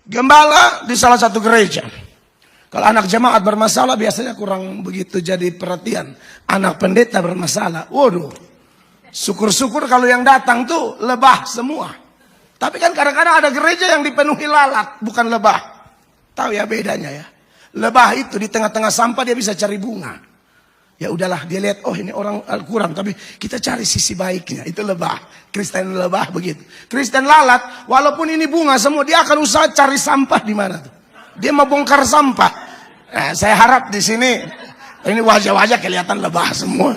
Gembala di salah satu gereja. Kalau anak jemaat bermasalah biasanya kurang begitu jadi perhatian. Anak pendeta bermasalah, waduh, syukur-syukur kalau yang datang tuh lebah semua. Tapi kan kadang-kadang ada gereja yang dipenuhi lalat, bukan lebah. Tahu ya bedanya ya. Lebah itu di tengah-tengah sampah dia bisa cari bunga. Ya udahlah, dia lihat, oh ini orang kurang, tapi kita cari sisi baiknya. Itu lebah. Kristen lebah begitu. Kristen lalat, walaupun ini bunga semua, dia akan usaha cari sampah di mana tuh. Dia mau bongkar sampah. Nah, saya harap di sini ini wajah-wajah kelihatan lebah semua.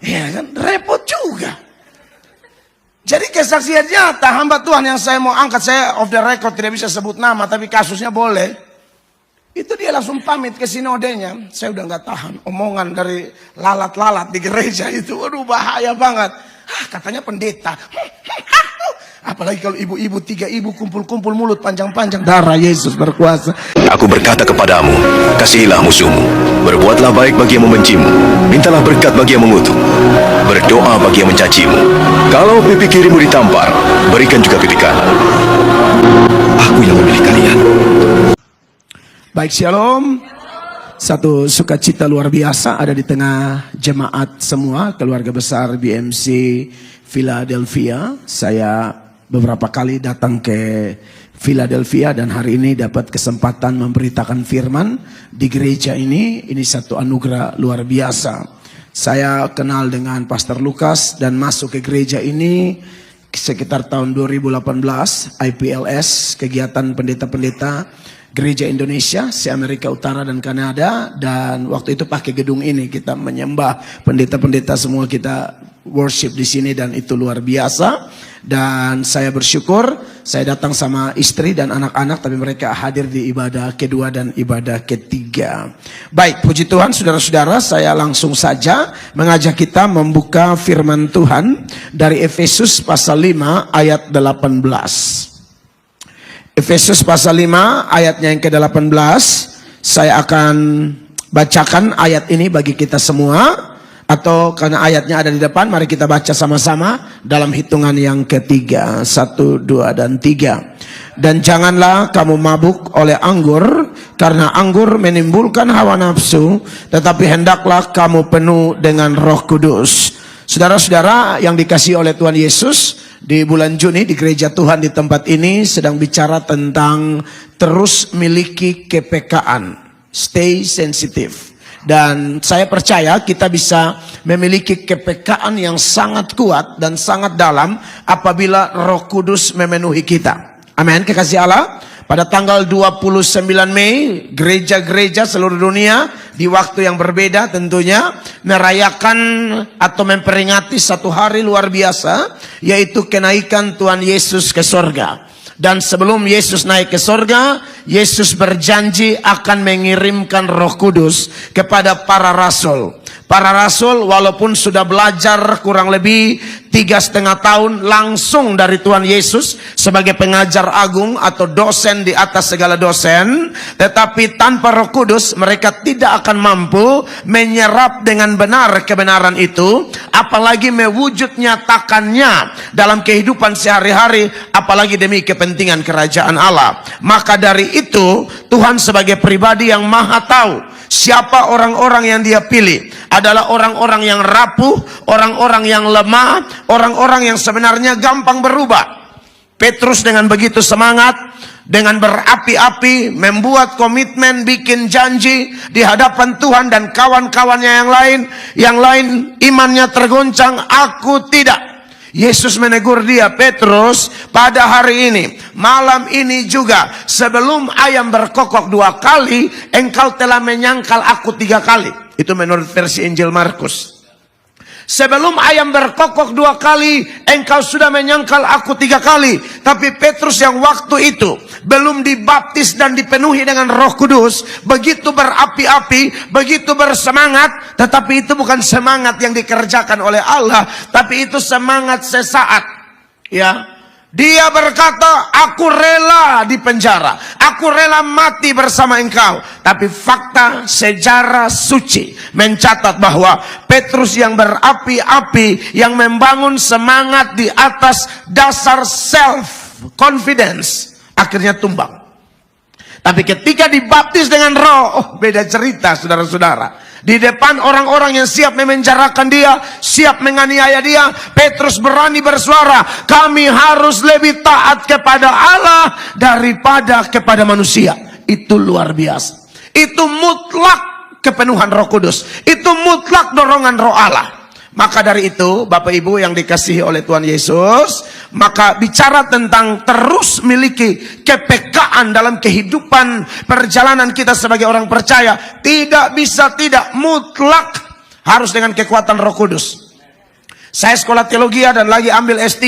Ya kan, repot juga. Jadi kesaksian nyata hamba Tuhan yang saya mau angkat, saya off the record tidak bisa sebut nama, tapi kasusnya boleh. Itu dia langsung pamit ke sinodenya. Saya udah nggak tahan omongan dari lalat-lalat di gereja itu. Waduh, bahaya banget. Katanya pendeta. Apalagi kalau ibu-ibu, 3 ibu kumpul-kumpul mulut panjang-panjang. Darah Yesus berkuasa. Aku berkata kepadamu, kasihilah musuhmu, berbuatlah baik bagi yang membencimu, mintalah berkat bagi yang mengutuk, berdoa bagi yang mencacimu. Kalau pipi kirimu ditampar, berikan juga pipi kanan. Aku yang memilih kalian. Baik, shalom. Satu sukacita luar biasa ada di tengah jemaat semua, keluarga besar BMC Philadelphia. Saya beberapa kali datang ke Philadelphia dan hari ini dapat kesempatan memberitakan firman di gereja ini. Ini satu anugerah luar biasa. Saya kenal dengan Pastor Lukas dan masuk ke gereja ini sekitar tahun 2018, IPLS, kegiatan pendeta-pendeta Gereja Indonesia, se-Amerika Utara dan Kanada. Dan waktu itu pakai gedung ini kita menyembah pendeta-pendeta semua, kita worship di sini dan itu luar biasa. Dan saya bersyukur, saya datang sama istri dan anak-anak, tapi mereka hadir di ibadah kedua dan ibadah ketiga. Baik, puji Tuhan saudara-saudara, saya langsung saja mengajak kita membuka firman Tuhan dari Efesus pasal 5 ayat 18. Efesus pasal 5 ayatnya yang ke-18. Saya akan bacakan ayat ini bagi kita semua. Atau karena ayatnya ada di depan, mari kita baca sama-sama dalam hitungan yang ketiga. 1, 2, dan 3. Dan janganlah kamu mabuk oleh anggur, karena anggur menimbulkan hawa nafsu, tetapi hendaklah kamu penuh dengan Roh Kudus. Saudara-saudara yang dikasihi oleh Tuhan Yesus, di bulan Juni di gereja Tuhan di tempat ini sedang bicara tentang terus miliki kepekaan, stay sensitive. Dan saya percaya kita bisa memiliki kepekaan yang sangat kuat dan sangat dalam apabila Roh Kudus memenuhi kita. Amin, kekasih Allah. Pada tanggal 29 Mei, gereja-gereja seluruh dunia di waktu yang berbeda tentunya merayakan atau memperingati satu hari luar biasa, yaitu kenaikan Tuhan Yesus ke sorga. Dan sebelum Yesus naik ke sorga, Yesus berjanji akan mengirimkan Roh Kudus kepada para rasul. Para rasul walaupun sudah belajar kurang lebih 3,5 tahun langsung dari Tuhan Yesus sebagai pengajar agung atau dosen di atas segala dosen, tetapi tanpa Roh Kudus mereka tidak akan mampu menyerap dengan benar kebenaran itu, apalagi mewujud nyatakannya dalam kehidupan sehari-hari, apalagi demi kepentingan kerajaan Allah. Maka dari itu Tuhan sebagai pribadi yang maha tahu siapa orang-orang yang dia pilih. Adalah orang-orang yang rapuh, orang-orang yang lemah, orang-orang yang sebenarnya gampang berubah. Petrus dengan begitu semangat, dengan berapi-api, membuat komitmen, bikin janji di hadapan Tuhan dan kawan-kawannya yang lain imannya tergoncang, aku tidak. Yesus menegur dia, Petrus, pada hari ini, malam ini juga, sebelum ayam berkokok 2 kali, engkau telah menyangkal aku 3 kali. Itu menurut versi Injil Markus. Sebelum ayam berkokok 2 kali, engkau sudah menyangkal aku 3 kali. Tapi Petrus yang waktu itu belum dibaptis dan dipenuhi dengan Roh Kudus, begitu berapi-api, begitu bersemangat, tetapi itu bukan semangat yang dikerjakan oleh Allah, tapi itu semangat sesaat. Ya. Dia berkata, aku rela di penjara, aku rela mati bersama engkau. Tapi fakta sejarah suci mencatat bahwa Petrus yang berapi-api, yang membangun semangat di atas dasar self, confidence, akhirnya tumbang. Tapi ketika dibaptis dengan roh, oh beda cerita saudara-saudara. Di depan orang-orang yang siap memenjarakan dia, siap menganiaya dia, Petrus berani bersuara, kami harus lebih taat kepada Allah daripada kepada manusia. Itu luar biasa. Itu mutlak kepenuhan Roh Kudus. Itu mutlak dorongan Roh Allah. Maka dari itu, Bapak Ibu yang dikasihi oleh Tuhan Yesus, maka bicara tentang terus miliki kepekaan dalam kehidupan perjalanan kita sebagai orang percaya, tidak bisa tidak, mutlak harus dengan kekuatan Roh Kudus. Saya sekolah teologi dan lagi ambil S3,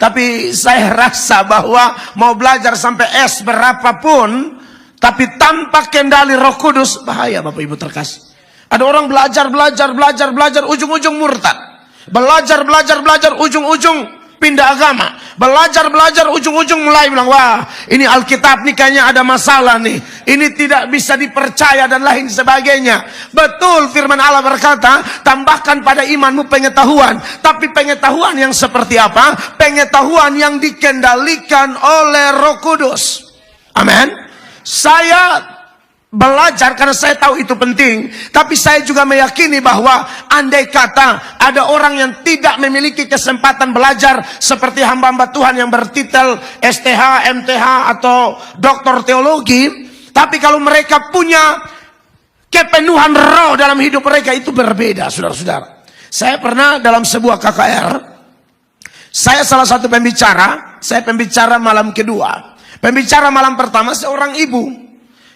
tapi saya rasa bahwa mau belajar sampai S berapapun, tapi tanpa kendali Roh Kudus, bahaya Bapak Ibu terkasih. Ada orang belajar, ujung-ujung murtad. Belajar, ujung-ujung pindah agama. Belajar, ujung-ujung mulai bilang, wah ini Alkitab nih kayaknya ada masalah nih. Ini tidak bisa dipercaya dan lain sebagainya. Betul firman Allah berkata, tambahkan pada imanmu pengetahuan. Tapi pengetahuan yang seperti apa? Pengetahuan yang dikendalikan oleh Roh Kudus. Amin. Saya belajar karena saya tahu itu penting, tapi saya juga meyakini bahwa andai kata ada orang yang tidak memiliki kesempatan belajar seperti hamba-hamba Tuhan yang bertitel STH, MTH atau doktor teologi, tapi kalau mereka punya kepenuhan roh dalam hidup mereka, itu berbeda saudara-saudara. Saya pernah dalam sebuah KKR, saya salah satu pembicara, saya pembicara malam kedua. Pembicara malam pertama seorang ibu.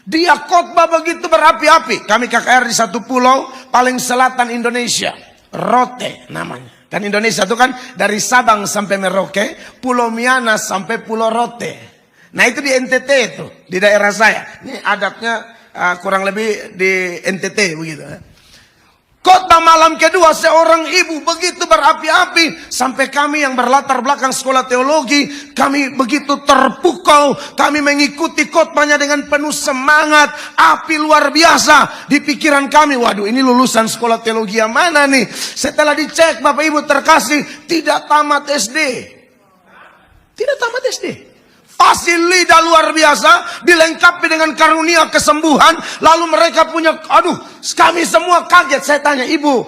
Dia khotbah begitu berapi-api. Kami KKR di satu pulau paling selatan Indonesia, Rote namanya. Kan Indonesia itu kan dari Sabang sampai Merauke, Pulau Miangas sampai Pulau Rote. Nah itu di NTT itu, di daerah saya. Ini adatnya kurang lebih di NTT begitu. Khotbah malam kedua seorang ibu begitu berapi-api, sampai kami yang berlatar belakang sekolah teologi, kami begitu terpukau. Kami mengikuti khotbahnya dengan penuh semangat, api luar biasa di pikiran kami. Waduh, ini lulusan sekolah teologi yang mana nih? Setelah dicek Bapak Ibu terkasih, tidak tamat SD. Tidak tamat SD. Fasilita luar biasa, dilengkapi dengan karunia kesembuhan. Lalu mereka punya, aduh, kami semua kaget. Saya tanya, ibu,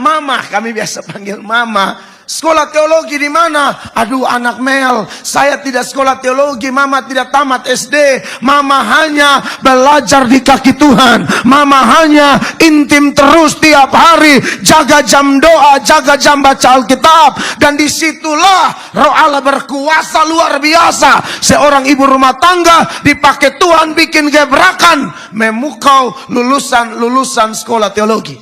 mama, kami biasa panggil mama, sekolah teologi di mana? Aduh, anak Mel, saya tidak sekolah teologi, mama tidak tamat SD, mama hanya belajar di kaki Tuhan, mama hanya intim terus tiap hari, jaga jam doa, jaga jam baca Alkitab, dan disitulah Roh Allah berkuasa luar biasa. Seorang ibu rumah tangga dipakai Tuhan bikin gebrakan, memukau lulusan sekolah teologi.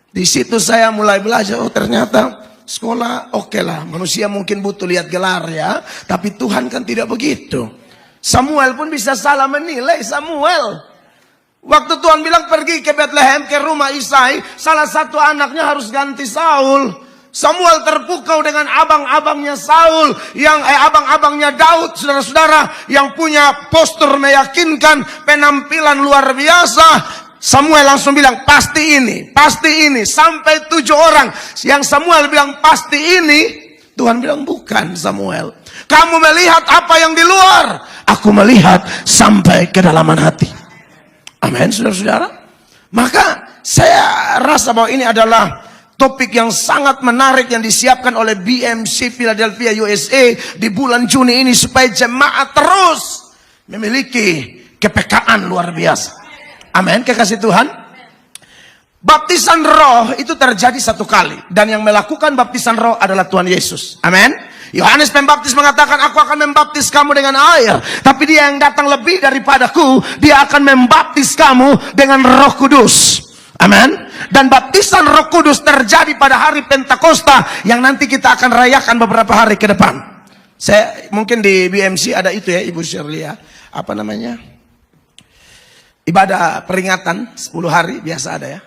Di situ saya mulai belajar, oh ternyata sekolah oke lah, manusia mungkin butuh lihat gelar ya, tapi Tuhan kan tidak begitu. Samuel pun bisa salah menilai. Samuel, waktu Tuhan bilang pergi ke Bethlehem, ke rumah Isai, salah satu anaknya harus ganti Saul. Samuel terpukau dengan abang-abangnya Saul, yang abang-abangnya Daud, saudara-saudara, yang punya postur meyakinkan, penampilan luar biasa. Samuel langsung bilang, pasti ini, sampai 7 orang. Yang Samuel bilang, pasti ini. Tuhan bilang, bukan Samuel. Kamu melihat apa yang di luar, aku melihat sampai kedalaman hati. Amin, saudara-saudara. Maka saya rasa bahwa ini adalah topik yang sangat menarik yang disiapkan oleh BMC Philadelphia USA di bulan Juni ini, supaya jemaat terus memiliki kepekaan luar biasa. Amin, kekasih Tuhan. Baptisan roh itu terjadi satu kali, dan yang melakukan baptisan roh adalah Tuhan Yesus. Amin. Yohanes Pembaptis mengatakan, aku akan membaptis kamu dengan air, tapi dia yang datang lebih daripadaku, dia akan membaptis kamu dengan Roh Kudus. Amin. Dan baptisan Roh Kudus terjadi pada hari Pentakosta yang nanti kita akan rayakan beberapa hari ke depan. Saya mungkin di BMC ada itu ya, Ibu Shirley ya. Apa namanya? Ibadah peringatan 10 hari biasa ada ya.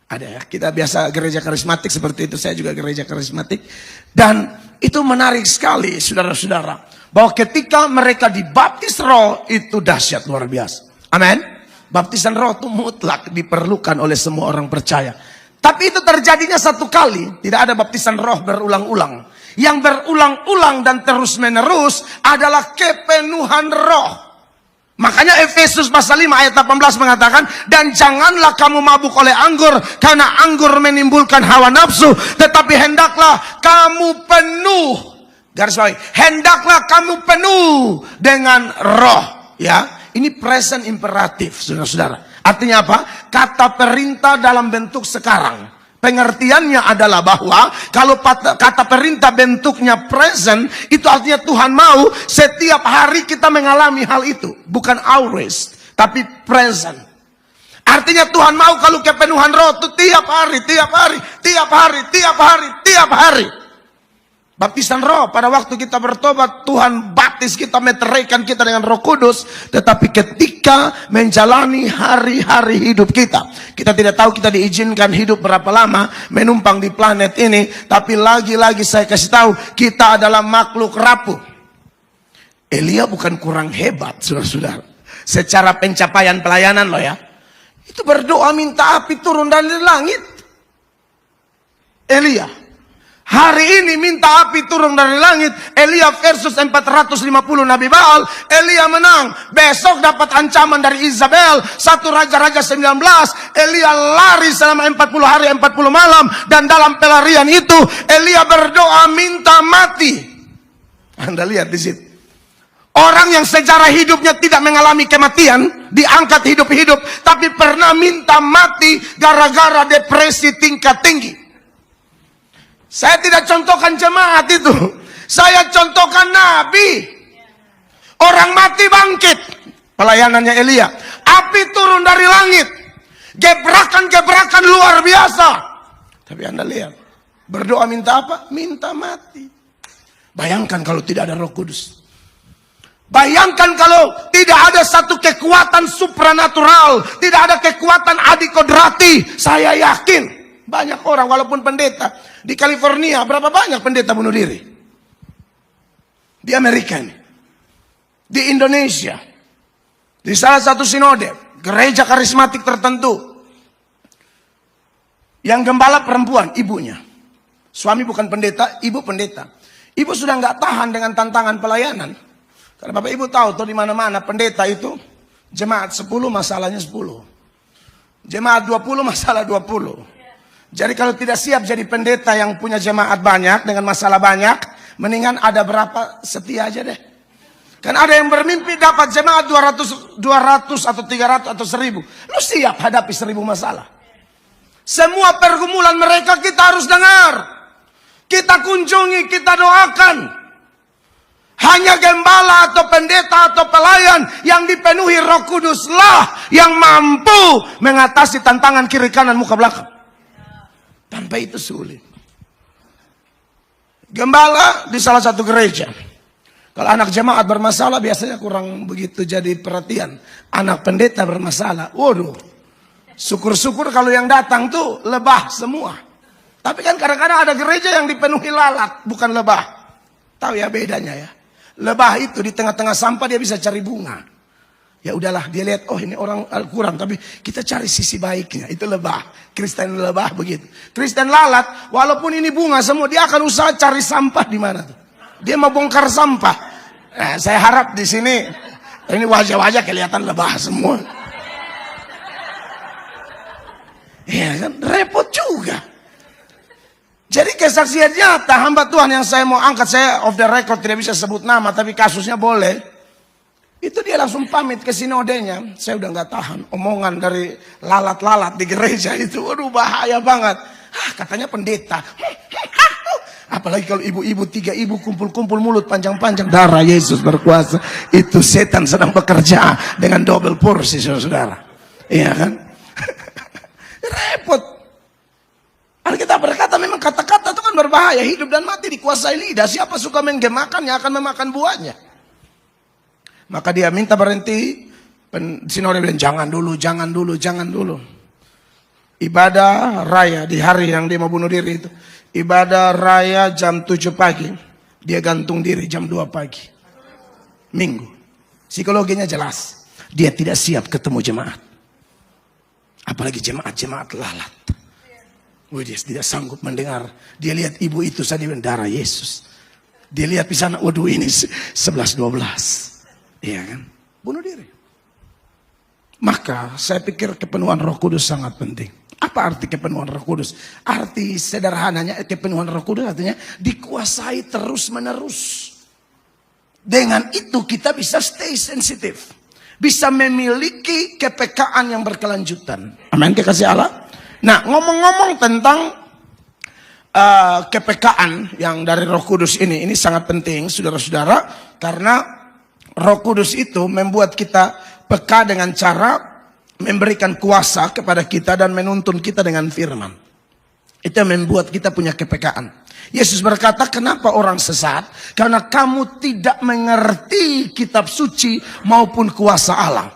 Ada ya. Kita biasa gereja karismatik seperti itu. Saya juga gereja karismatik. Dan itu menarik sekali saudara-saudara, bahwa ketika mereka dibaptis roh, itu dahsyat luar biasa. Amin. Baptisan roh itu mutlak diperlukan oleh semua orang percaya. Tapi itu terjadinya satu kali. Tidak ada baptisan roh berulang-ulang. yang berulang-ulang dan terus-menerus adalah kepenuhan roh. Makanya Efesus pasal 5 ayat 18 mengatakan, dan janganlah kamu mabuk oleh anggur, karena anggur menimbulkan hawa nafsu, tetapi hendaklah kamu penuh, garis bawahi, hendaklah kamu penuh dengan roh. Ya, ini present imperatif, saudara-saudara. Artinya apa? Kata perintah dalam bentuk sekarang. Pengertiannya adalah bahwa kalau kata perintah bentuknya present, itu artinya Tuhan mau setiap hari kita mengalami hal itu. Bukan always, tapi present. Artinya Tuhan mau kalau kepenuhan roh itu tiap hari, tiap hari, tiap hari, tiap hari, tiap hari. Baptisan roh, pada waktu kita bertobat, Tuhan baptis kita, meteraikan kita dengan Roh Kudus. Tetapi ketika menjalani hari-hari hidup kita, kita tidak tahu kita diizinkan hidup berapa lama menumpang di planet ini. Tapi lagi-lagi saya kasih tahu, kita adalah makhluk rapuh. Elia bukan kurang hebat, saudara-saudara. Secara pencapaian pelayanan loh ya. Itu berdoa minta api turun dari langit. Elia. Hari ini minta api turun dari langit. Elia versus 450 Nabi Baal. Elia menang. Besok dapat ancaman dari Isabel. 1 Raja-Raja 19. Elia lari selama 40 hari 40 malam. Dan dalam pelarian itu Elia berdoa minta mati. Anda lihat di situ. Orang yang sejarah hidupnya tidak mengalami kematian, diangkat hidup-hidup, tapi pernah minta mati gara-gara depresi tingkat tinggi. Saya tidak contohkan jemaat itu. Saya contohkan Nabi. Orang mati bangkit. Pelayanannya Elia. Api turun dari langit. Gebrakan-gebrakan luar biasa. Tapi Anda lihat. Berdoa minta apa? Minta mati. Bayangkan kalau tidak ada Roh Kudus. Bayangkan kalau tidak ada satu kekuatan supranatural. Tidak ada kekuatan adikodrati. Saya yakin. Banyak orang walaupun pendeta. Di California berapa banyak pendeta bunuh diri? Di Amerika ini. Di Indonesia. Di salah satu sinode. Gereja karismatik tertentu. Yang gembala perempuan, ibunya. Suami bukan pendeta, ibu pendeta. Ibu sudah nggak tahan dengan tantangan pelayanan. Karena Bapak Ibu tahu tuh di mana-mana pendeta itu. Jemaat 10 masalahnya 10. Jemaat 20 masalah 20. Jadi kalau tidak siap jadi pendeta yang punya jemaat banyak dengan masalah banyak, mendingan ada berapa setia aja deh. Kan ada yang bermimpi dapat jemaat 200 atau 300 atau 1000. Lu siap hadapi 1000 masalah. Semua pergumulan mereka kita harus dengar. Kita kunjungi, kita doakan. Hanya gembala atau pendeta atau pelayan yang dipenuhi Roh Kudus lah yang mampu mengatasi tantangan kiri kanan muka belakang. Tanpa itu sulit. Gembala di salah satu gereja. Kalau anak jemaat bermasalah biasanya kurang begitu jadi perhatian. Anak pendeta bermasalah. Waduh. Syukur-syukur kalau yang datang tuh lebah semua. Tapi kan kadang-kadang ada gereja yang dipenuhi lalat. Bukan lebah. Tahu ya bedanya ya. Lebah itu di tengah-tengah sampah dia bisa cari bunga. Ya udahlah dia lihat oh ini orang kurang tapi kita cari sisi baiknya. Itu lebah. Kristen lebah begitu. Kristen lalat walaupun ini bunga semua dia akan usaha cari sampah di mana tuh. Dia mau bongkar sampah. Nah, saya harap di sini ini wajah-wajah kelihatan lebah semua. Ya kan repot juga. Jadi kesaksian nyata hamba Tuhan yang saya mau angkat, saya off the record tidak bisa sebut nama tapi kasusnya boleh. Itu dia langsung pamit ke sinodenya. Saya udah nggak tahan omongan dari lalat-lalat di gereja itu. Waduh bahaya banget. Katanya pendeta. Apalagi kalau ibu-ibu 3 ibu kumpul-kumpul mulut panjang-panjang. Darah Yesus berkuasa. Itu setan sedang bekerja dengan double porsi saudara-saudara. Iya kan? Repot. Alkitab berkata memang kata-kata itu kan berbahaya. Hidup dan mati dikuasai lidah. Siapa suka menggemakannya akan memakan buahnya. Maka dia minta berhenti. Sinode bilang jangan dulu, jangan dulu, jangan dulu. Ibadah raya di hari yang dia mau bunuh diri itu. Ibadah raya jam 7 pagi. Dia gantung diri jam 2 pagi. Minggu. Psikologinya jelas. Dia tidak siap ketemu jemaat. Apalagi jemaat-jemaat lalat. Dia tidak sanggup mendengar. Dia lihat ibu itu saja darah Yesus. Dia lihat di sana, waduh ini 11-12. Iya kan? Bunuh diri. Maka saya pikir kepenuhan Roh Kudus sangat penting. Apa arti kepenuhan Roh Kudus? Arti sederhananya kepenuhan Roh Kudus artinya dikuasai terus menerus. Dengan itu kita bisa stay sensitif. Bisa memiliki kepekaan yang berkelanjutan. Amin, kekasih Allah. Nah, ngomong-ngomong tentang kepekaan yang dari Roh Kudus ini sangat penting, saudara-saudara, karena Roh Kudus itu membuat kita peka dengan cara memberikan kuasa kepada kita dan menuntun kita dengan firman. Itu yang membuat kita punya kepekaan. Yesus berkata, kenapa orang sesat? Karena kamu tidak mengerti kitab suci maupun kuasa Allah.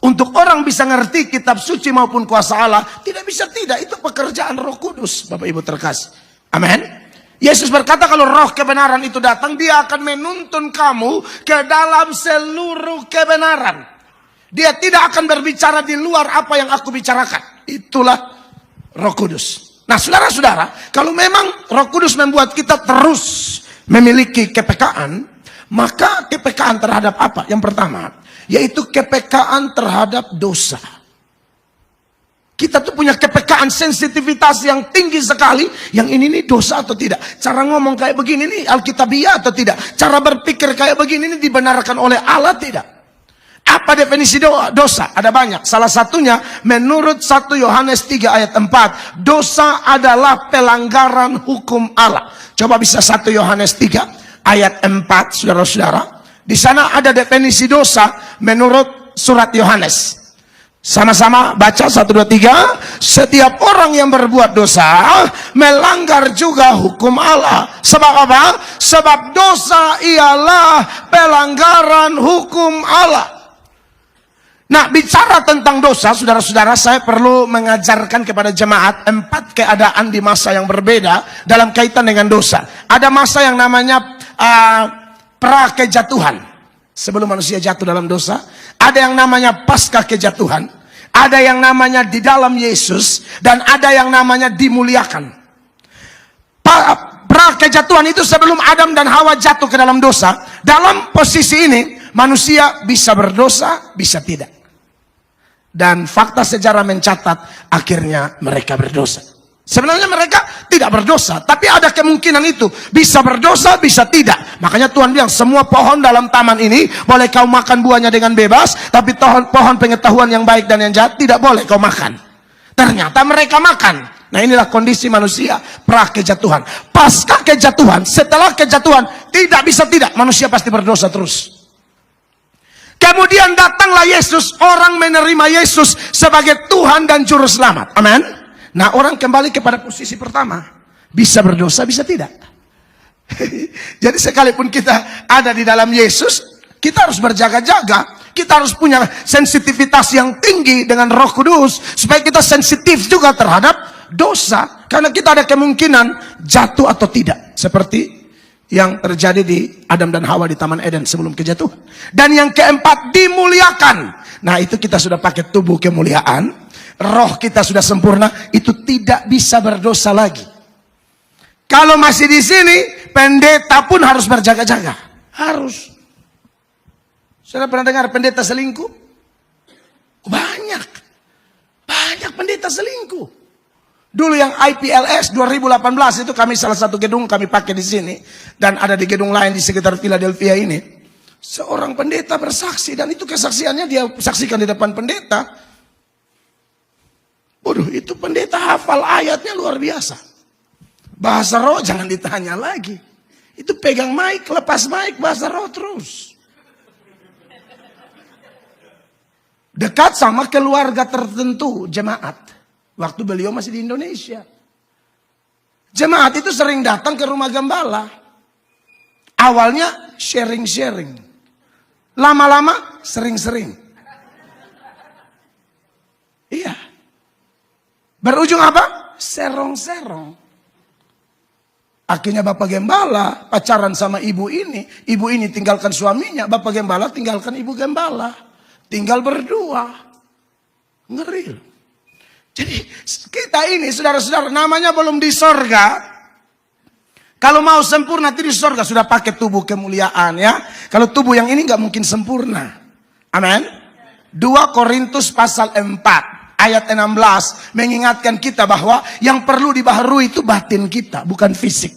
Untuk orang bisa ngerti kitab suci maupun kuasa Allah, tidak bisa tidak. Itu pekerjaan Roh Kudus, Bapak Ibu terkasih. Amin. Yesus berkata kalau roh kebenaran itu datang, dia akan menuntun kamu ke dalam seluruh kebenaran. Dia tidak akan berbicara di luar apa yang aku bicarakan. Itulah Roh Kudus. Nah, saudara-saudara, kalau memang Roh Kudus membuat kita terus memiliki kepekaan, maka kepekaan terhadap apa? Yang pertama, yaitu kepekaan terhadap dosa. Kita tuh punya kepekaan, sensitivitas yang tinggi sekali. Yang ini dosa atau tidak? Cara ngomong kayak begini nih alkitabiah atau tidak? Cara berpikir kayak begini nih dibenarkan oleh Allah tidak? Apa definisi dosa? Ada banyak. Salah satunya menurut 1 Yohanes 3 ayat 4. Dosa adalah pelanggaran hukum Allah. Coba bisa 1 Yohanes 3 ayat 4, saudara-saudara. Di sana ada definisi dosa menurut surat Yohanes. Sama-sama baca 1, 2, 3. Setiap orang yang berbuat dosa melanggar juga hukum Allah. Sebab apa? Sebab dosa ialah pelanggaran hukum Allah. Nah, bicara tentang dosa, saudara-saudara, saya perlu mengajarkan kepada jemaat 4 keadaan di masa yang berbeda dalam kaitan dengan dosa. Ada masa yang namanya pra-kejatuhan, sebelum manusia jatuh dalam dosa. Ada yang namanya pasca kejatuhan. Ada yang namanya di dalam Yesus. Dan ada yang namanya dimuliakan. Pra-kejatuhan itu sebelum Adam dan Hawa jatuh ke dalam dosa. Dalam posisi ini, manusia bisa berdosa, bisa tidak. Dan fakta sejarah mencatat akhirnya mereka berdosa. Sebenarnya mereka tidak berdosa, tapi ada kemungkinan itu. Bisa berdosa, bisa tidak. Makanya Tuhan bilang, semua pohon dalam taman ini boleh kau makan buahnya dengan bebas, tapi pohon pengetahuan yang baik dan yang jahat tidak boleh kau makan. Ternyata mereka makan. Nah, inilah kondisi manusia pra-kejatuhan. Pasca kejatuhan, setelah kejatuhan, tidak bisa tidak. Manusia pasti berdosa terus. Kemudian datanglah Yesus, orang menerima Yesus sebagai Tuhan dan Juru Selamat. Amin. Nah, orang kembali kepada posisi pertama. Bisa berdosa, bisa tidak. Jadi sekalipun kita ada di dalam Yesus, kita harus berjaga-jaga. Kita harus punya sensitivitas yang tinggi dengan Roh Kudus. Supaya kita sensitif juga terhadap dosa. Karena kita ada kemungkinan jatuh atau tidak. Seperti yang terjadi di Adam dan Hawa di Taman Eden sebelum kejatuhan. Dan yang keempat, dimuliakan. Nah, itu kita sudah pakai tubuh kemuliaan. Roh kita sudah sempurna. Itu tidak bisa berdosa lagi. Kalau masih di sini, pendeta pun harus berjaga-jaga. Harus. Sudah pernah dengar pendeta selingkuh? Banyak. Banyak pendeta selingkuh. Dulu yang IPLS 2018 itu kami salah satu gedung kami pakai di sini. Dan ada di gedung lain di sekitar Philadelphia ini. Seorang pendeta bersaksi dan itu kesaksiannya dia saksikan di depan pendeta. Waduh, itu pendeta hafal ayatnya luar biasa. Bahasa roh jangan ditanya lagi. Itu pegang mic, lepas mic, bahasa roh terus. Dekat sama keluarga tertentu jemaat. Waktu beliau masih di Indonesia. Jemaat itu sering datang ke rumah gembala. Awalnya sharing-sharing. Lama-lama sering-sering. Iya. Berujung apa? Serong-serong. Akhirnya Bapak Gembala pacaran sama ibu ini. Ibu ini tinggalkan suaminya. Bapak Gembala tinggalkan ibu Gembala. Tinggal berdua. Ngeri. Jadi kita ini saudara-saudara namanya belum di sorga. Kalau mau sempurna di sorga sudah pakai tubuh kemuliaan ya. Kalau tubuh yang ini nggak mungkin sempurna. Amin. 2 Korintus pasal 4 ayat 16 mengingatkan kita bahwa yang perlu dibaharui itu batin kita, bukan fisik.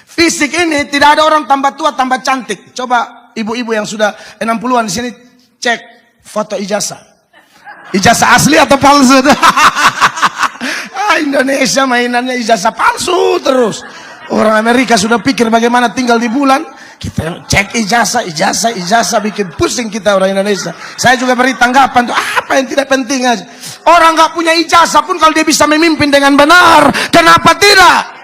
Fisik ini tidak ada orang tambah tua tambah cantik. Coba ibu-ibu yang sudah 60-an di sini cek foto ijazah. Ijazah asli atau palsu? Indonesia mainannya ijazah palsu terus. Orang Amerika sudah pikir bagaimana tinggal di bulan. Kita cek ijazah bikin pusing kita orang Indonesia. Saya juga beri tanggapan tuh apa yang tidak penting aja. Orang nggak punya ijazah pun kalau dia bisa memimpin dengan benar, kenapa tidak?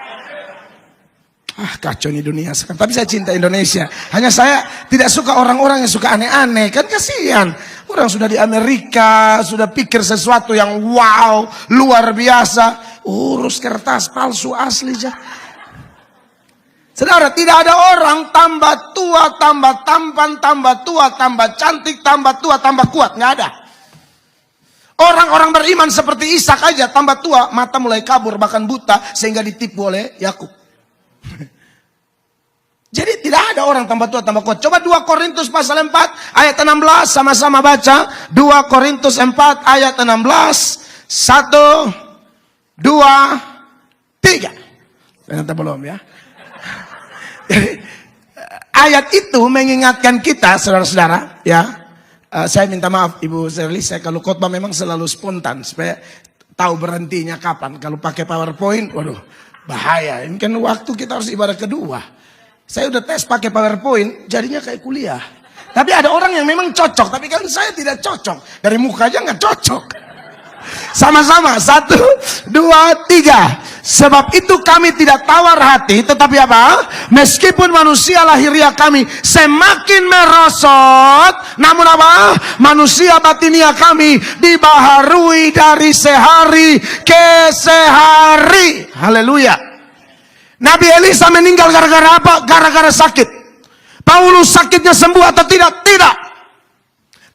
Kacau nih dunia sekarang. Tapi saya cinta Indonesia. Hanya saya tidak suka orang-orang yang suka aneh-aneh. Kan kasihan. Orang sudah di Amerika, sudah pikir sesuatu yang wow, luar biasa. Urus kertas palsu asli aja. Saudara, tidak ada orang tambah tua, tambah tampan, tambah tua, tambah cantik, tambah tua, tambah kuat. Nggak ada. Orang-orang beriman seperti Ishak aja tambah tua, mata mulai kabur, bahkan buta, sehingga ditipu oleh Yakub. Jadi tidak ada orang tambah tua, tambah kuat. Coba 2 Korintus pasal 4 ayat 16, sama-sama baca. 2 Korintus 4 ayat 16. 1, 2, 3. Ternyata belum ya. Ayat itu mengingatkan kita, saudara-saudara, ya. Saya minta maaf Ibu Shirley, saya kalau khotbah memang selalu spontan supaya tahu berhentinya kapan. Kalau pakai PowerPoint, waduh, bahaya. Ini kan waktu kita harus ibadah kedua. Saya udah tes pakai PowerPoint, jadinya kayak kuliah. Tapi ada orang yang memang cocok, tapi kan saya tidak cocok. Dari muka aja nggak cocok. Sama-sama, 1, 2, 3. Sebab itu kami tidak tawar hati, tetapi apa? Meskipun manusia lahiriah kami semakin merosot, namun apa? Manusia batinia kami dibaharui dari sehari ke sehari. Haleluya. Nabi Elisa meninggal gara-gara apa? Gara-gara sakit. Paulus sakitnya sembuh atau tidak? Tidak.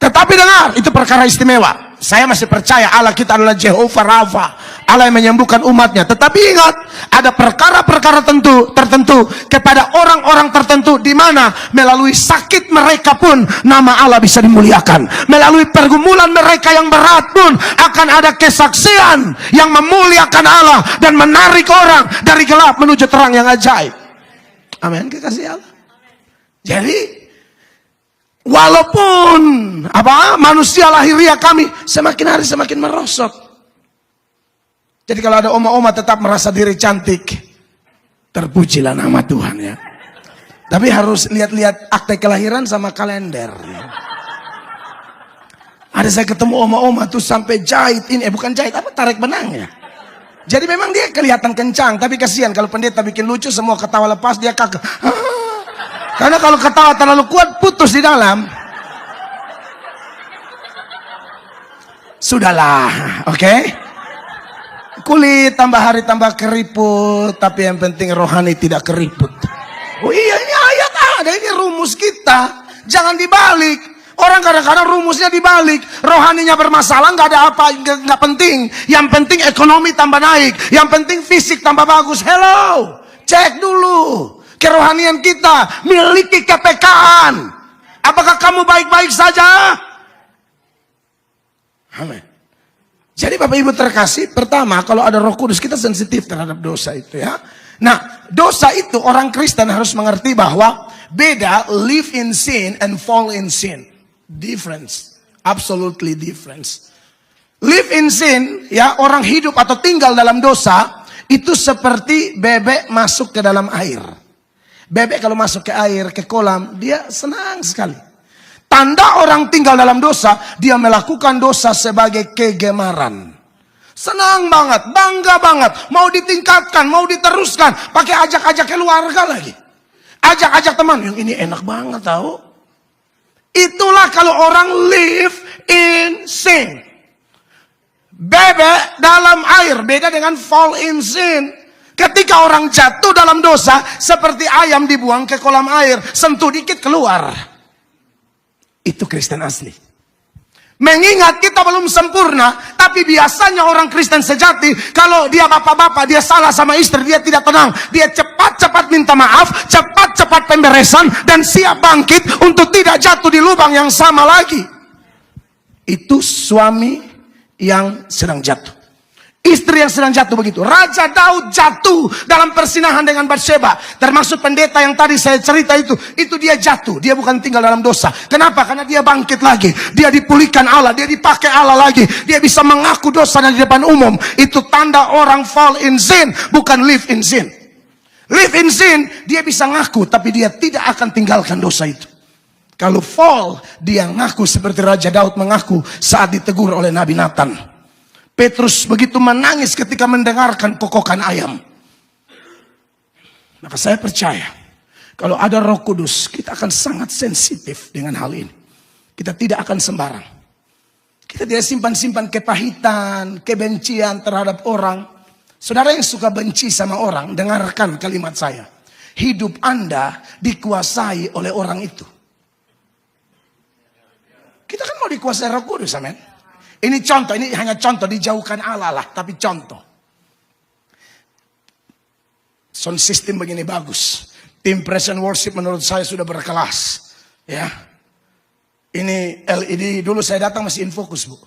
Tetapi dengar, itu perkara istimewa. Saya masih percaya Allah kita adalah Jehovah Rafa, Allah yang menyembuhkan umatnya. Tetapi ingat, ada perkara-perkara tertentu kepada orang-orang tertentu, di mana melalui sakit mereka pun nama Allah bisa dimuliakan. Melalui pergumulan mereka yang berat pun akan ada kesaksian yang memuliakan Allah dan menarik orang dari gelap menuju terang yang ajaib. Amin, kekasih Allah. Jadi walaupun manusia lahiriah kami semakin hari semakin merosot. Jadi kalau ada oma-oma tetap merasa diri cantik, terpujilah nama Tuhan ya. Tapi harus lihat-lihat akte kelahiran sama kalender. Ada saya ketemu oma-oma tuh sampai jahit ini, bukan jahit, tarik benang ya. Jadi memang dia kelihatan kencang, tapi kasihan kalau pendeta bikin lucu semua ketawa lepas, dia kakak. Karena kalau ketawa terlalu kuat putus di dalam. Sudahlah, oke? Kulit tambah hari tambah keriput, tapi yang penting rohani tidak keriput. Oh iya, ini ayat ada, ini rumus kita. Jangan dibalik. Orang kadang-kadang rumusnya dibalik. Rohaninya bermasalah, nggak ada apa, nggak penting. Yang penting ekonomi tambah naik. Yang penting fisik tambah bagus. Hello, cek dulu kerohanian kita, miliki kepekaan. Apakah kamu baik-baik saja? Amin. Jadi Bapak Ibu terkasih, pertama kalau ada Roh Kudus kita sensitif terhadap dosa itu ya. Nah, dosa itu orang Kristen harus mengerti bahwa beda live in sin and fall in sin. Difference, absolutely difference. Live in sin ya, orang hidup atau tinggal dalam dosa itu seperti bebek masuk ke dalam air. Bebek kalau masuk ke air, ke kolam, dia senang sekali. Tanda orang tinggal dalam dosa, dia melakukan dosa sebagai kegemaran. Senang banget, bangga banget, mau ditingkatkan, mau diteruskan, pakai ajak-ajak keluarga lagi. Ajak-ajak teman, yang ini enak banget tahu. Itulah kalau orang live in sin. Bebek dalam air, beda dengan fall in sin. Ketika orang jatuh dalam dosa, seperti ayam dibuang ke kolam air, sentuh dikit keluar. Itu Kristen asli. Mengingat kita belum sempurna, tapi biasanya orang Kristen sejati, kalau dia bapak-bapak, dia salah sama istri, dia tidak tenang. Dia cepat-cepat minta maaf, cepat-cepat pemberesan, dan siap bangkit untuk tidak jatuh di lubang yang sama lagi. Itu suami yang sedang jatuh. Istri yang sedang jatuh begitu. Raja Daud jatuh dalam persinahan dengan Batsheba. Termasuk pendeta yang tadi saya cerita itu dia jatuh. Dia bukan tinggal dalam dosa. Kenapa? Karena dia bangkit lagi. Dia dipulihkan Allah. Dia dipakai Allah lagi. Dia bisa mengaku dosa di depan umum. Itu tanda orang fall in sin, bukan live in sin. Live in sin, dia bisa ngaku, tapi dia tidak akan tinggalkan dosa itu. Kalau fall, dia ngaku seperti Raja Daud mengaku saat ditegur oleh Nabi Nathan. Petrus begitu menangis ketika mendengarkan kokokan ayam. Maka saya percaya, kalau ada Roh Kudus, kita akan sangat sensitif dengan hal ini. Kita tidak akan sembarang. Kita tidak simpan-simpan kepahitan, kebencian terhadap orang. Saudara yang suka benci sama orang, dengarkan kalimat saya. Hidup Anda dikuasai oleh orang itu. Kita kan mau dikuasai Roh Kudus, amin. Ini contoh, ini hanya contoh, dijauhkan Allah lah, tapi contoh. Sound system begini bagus. Tim Praise and Worship menurut saya sudah berkelas. Ya. Ini LED, dulu saya datang masih Infocus, Bu.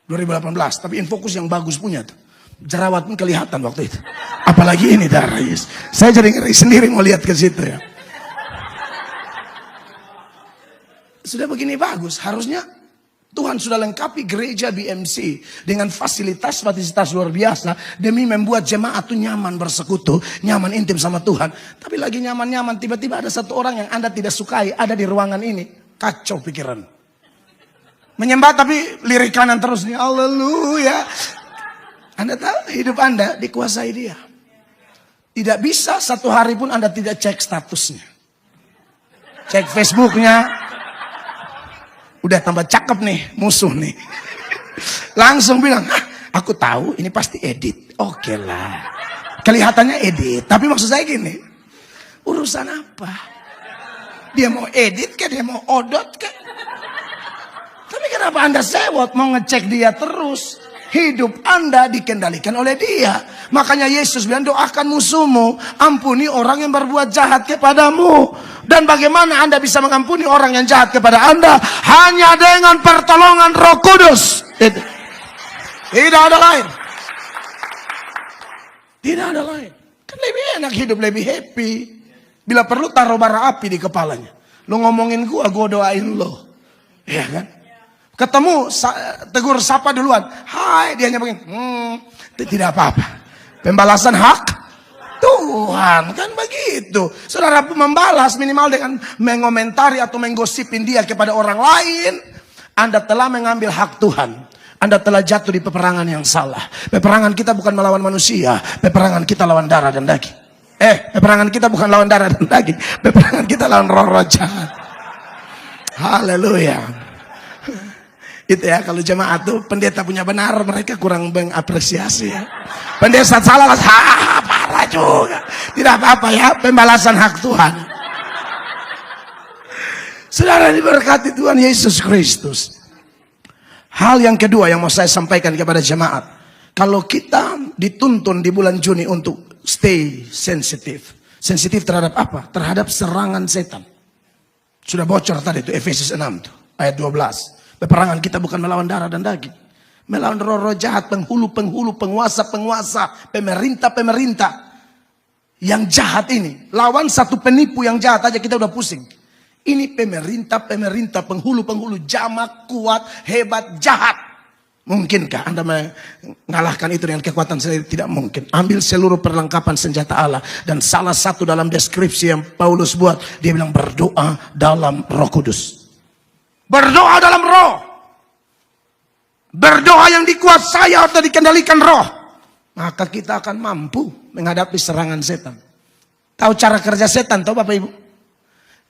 2018, tapi Infocus yang bagus punya tuh. Jerawat pun kelihatan waktu itu. Apalagi ini darah, yes. Saya jadi ngeri sendiri mau lihat ke situ ya. Sudah begini bagus, harusnya Tuhan sudah lengkapi gereja BMC dengan fasilitas luar biasa demi membuat jemaat itu nyaman bersekutu, nyaman intim sama Tuhan. Tapi lagi nyaman-nyaman, tiba-tiba ada satu orang yang Anda tidak sukai ada di ruangan ini. Kacau pikiran. Menyembah tapi lirik kanan terus nih, haleluya. Anda tahu hidup Anda dikuasai dia. Tidak bisa satu hari pun Anda tidak cek statusnya. Cek Facebooknya. Udah tambah cakep nih, musuh nih. Langsung bilang, aku tahu ini pasti edit. Oke lah. Kelihatannya edit. Tapi maksud saya gini, urusan apa? Dia mau edit kah? Dia mau odot kah? Tapi kenapa Anda sewot mau ngecek dia terus? Hidup Anda dikendalikan oleh dia. Makanya Yesus bilang, doakan musuhmu, ampuni orang yang berbuat jahat kepadamu. Dan bagaimana Anda bisa mengampuni orang yang jahat kepada Anda? Hanya dengan pertolongan Roh Kudus. Tidak ada lain. Tidak ada lain. Kan lebih enak hidup, lebih happy. Bila perlu taruh bara api di kepalanya. Lo ngomongin gua doain lo. Iya kan? Ketemu, tegur sapa duluan. Hai, dia hanya begini. Tidak apa-apa. Pembalasan hak Tuhan, kan begitu. Saudara membalas minimal dengan mengomentari atau menggosipin dia kepada orang lain. Anda telah mengambil hak Tuhan. Anda telah jatuh di peperangan yang salah. Peperangan kita bukan melawan manusia. Peperangan kita lawan darah dan daging. Peperangan kita bukan lawan darah dan daging. Peperangan kita lawan roh-roh jahat. Haleluya. Itu ya, kalau jemaat tuh pendeta punya benar, mereka kurang mengapresiasi ya. Pendeta salah, parah juga. Tidak apa-apa ya, pembalasan hak Tuhan. Saudara diberkati Tuhan Yesus Kristus. Hal yang kedua yang mau saya sampaikan kepada jemaat. Kalau kita dituntun di bulan Juni untuk stay sensitif. Sensitif terhadap apa? Terhadap serangan setan. Sudah bocor tadi itu Efesus 6 tuh, ayat 12. Peperangan kita bukan melawan darah dan daging. Melawan roh-roh jahat, penghulu-penghulu, penguasa-penguasa, pemerintah-pemerintah. Yang jahat ini. Lawan satu penipu yang jahat aja kita udah pusing. Ini pemerintah-pemerintah, penghulu-penghulu, jamak, kuat, hebat, jahat. Mungkinkah Anda mengalahkan itu dengan kekuatan sendiri? Tidak mungkin. Ambil seluruh perlengkapan senjata Allah. Dan salah satu dalam deskripsi yang Paulus buat, dia bilang berdoa dalam Roh Kudus. Berdoa dalam roh. Berdoa yang dikuasai atau dikendalikan roh. Maka kita akan mampu menghadapi serangan setan. Tahu cara kerja setan, tahu Bapak Ibu?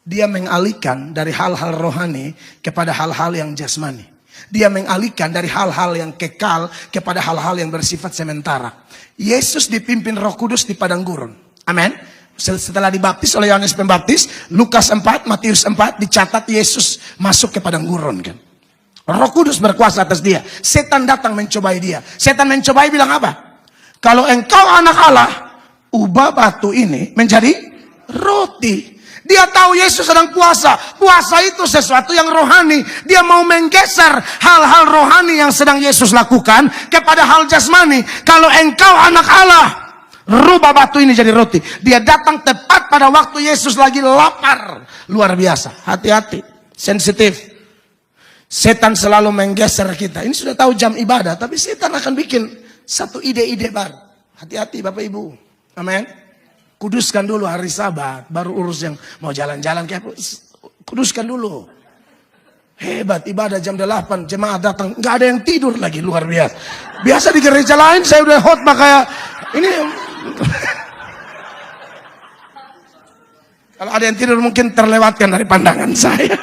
Dia mengalihkan dari hal-hal rohani kepada hal-hal yang jasmani. Dia mengalihkan dari hal-hal yang kekal kepada hal-hal yang bersifat sementara. Yesus dipimpin Roh Kudus di padang gurun. Amin. Setelah dibaptis oleh Yohanes Pembaptis, Lukas 4, Matius 4 dicatat Yesus masuk ke padang gurun kan. Roh Kudus berkuasa atas dia. Setan datang mencobai dia. Setan mencobai bilang apa? Kalau engkau anak Allah, ubah batu ini menjadi roti. Dia tahu Yesus sedang puasa. Puasa itu sesuatu yang rohani. Dia mau menggeser hal-hal rohani yang sedang Yesus lakukan kepada hal jasmani. Kalau engkau anak Allah, rubah batu ini jadi roti. Dia datang tepat pada waktu Yesus lagi lapar. Luar biasa. Hati-hati. Sensitif. Setan selalu menggeser kita. Ini sudah tahu jam ibadah, tapi setan akan bikin satu ide-ide baru. Hati-hati Bapak Ibu. Amin. Kuduskan dulu hari Sabat, baru urus yang mau jalan-jalan kayak kuduskan dulu. Hebat ibadah jam 8, jemaat datang, nggak ada yang tidur lagi, luar biasa. Biasa di gereja lain saya udah khotbah kayak ini. Kalau ada yang tidur mungkin terlewatkan dari pandangan saya.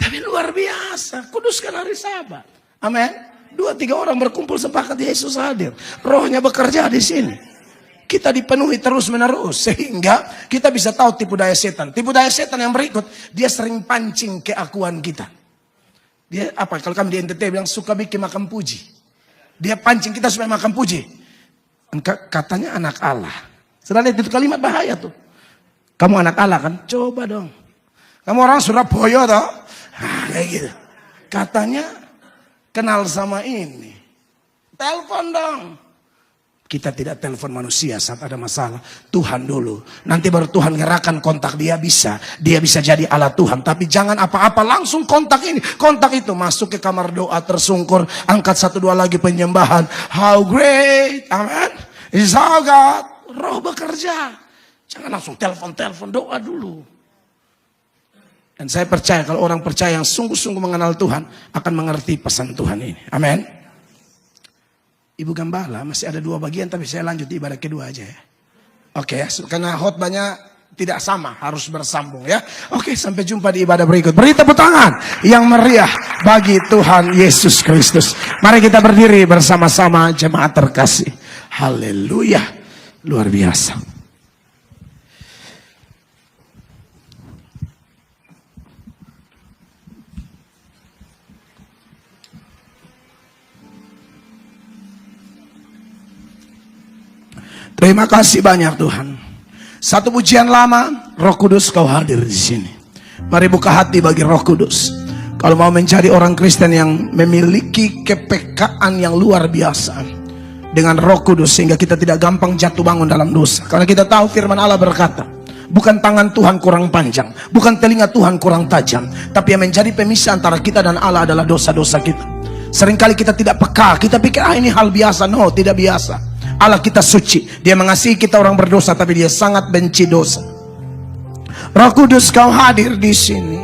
Tapi luar biasa, kuduskan hari Sabat. Amin. 2-3 orang berkumpul sepakat Yesus hadir. Rohnya bekerja di sini. Kita dipenuhi terus-menerus sehingga kita bisa tahu tipu daya setan. Tipu daya setan yang berikut, dia sering pancing keakuan kita. Dia apa? Kalau kami di NTT bilang suka bikin makan puji. Dia pancing kita supaya makan puji. Katanya anak Allah. Sudah lihat itu kalimat bahaya tuh. Kamu anak Allah kan? Coba dong. Kamu orang Surabaya toh? Kayak gitu. Katanya kenal sama ini. Telepon dong. Kita tidak telepon manusia saat ada masalah. Tuhan dulu. Nanti baru Tuhan ngerahkan kontak dia bisa. Dia bisa jadi Allah Tuhan. Tapi jangan apa-apa langsung kontak ini. Kontak itu. Masuk ke kamar doa tersungkur. Angkat 1-2 lagi penyembahan. How great. Amen. Is our God. Roh bekerja. Jangan langsung telepon-telepon. Doa dulu. Dan saya percaya kalau orang percaya yang sungguh-sungguh mengenal Tuhan akan mengerti pesan Tuhan ini. Amin. Ibu Gembala masih ada 2 bagian tapi saya lanjut ibadah kedua aja ya. Oke ya, karena khotbahnya tidak sama, harus bersambung ya. Oke, sampai jumpa di ibadah berikut. Beri tepuk tangan yang meriah bagi Tuhan Yesus Kristus. Mari kita berdiri bersama-sama jemaat terkasih. Haleluya. Luar biasa. Terima kasih banyak Tuhan. Satu pujian lama, Roh Kudus kau hadir di sini. Mari buka hati bagi Roh Kudus. Kalau mau mencari orang Kristen yang memiliki kepekaan yang luar biasa dengan Roh Kudus sehingga kita tidak gampang jatuh bangun dalam dosa. Karena kita tahu firman Allah berkata, bukan tangan Tuhan kurang panjang, bukan telinga Tuhan kurang tajam, tapi yang menjadi pemisah antara kita dan Allah adalah dosa-dosa kita. Seringkali kita tidak peka, kita pikir ini hal biasa. No, tidak biasa. Allah kita suci. Dia mengasihi kita orang berdosa, tapi dia sangat benci dosa. Roh Kudus kau hadir di sini.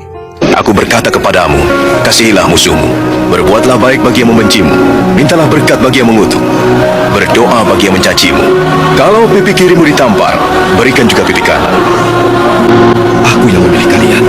Aku berkata kepadamu, kasihilah musuhmu, berbuatlah baik bagi yang membencimu, mintalah berkat bagi yang mengutuk, berdoa bagi yang mencacimu. Kalau pipi kirimu ditampar, berikan juga pipi kanan. Aku yang memilih kalian.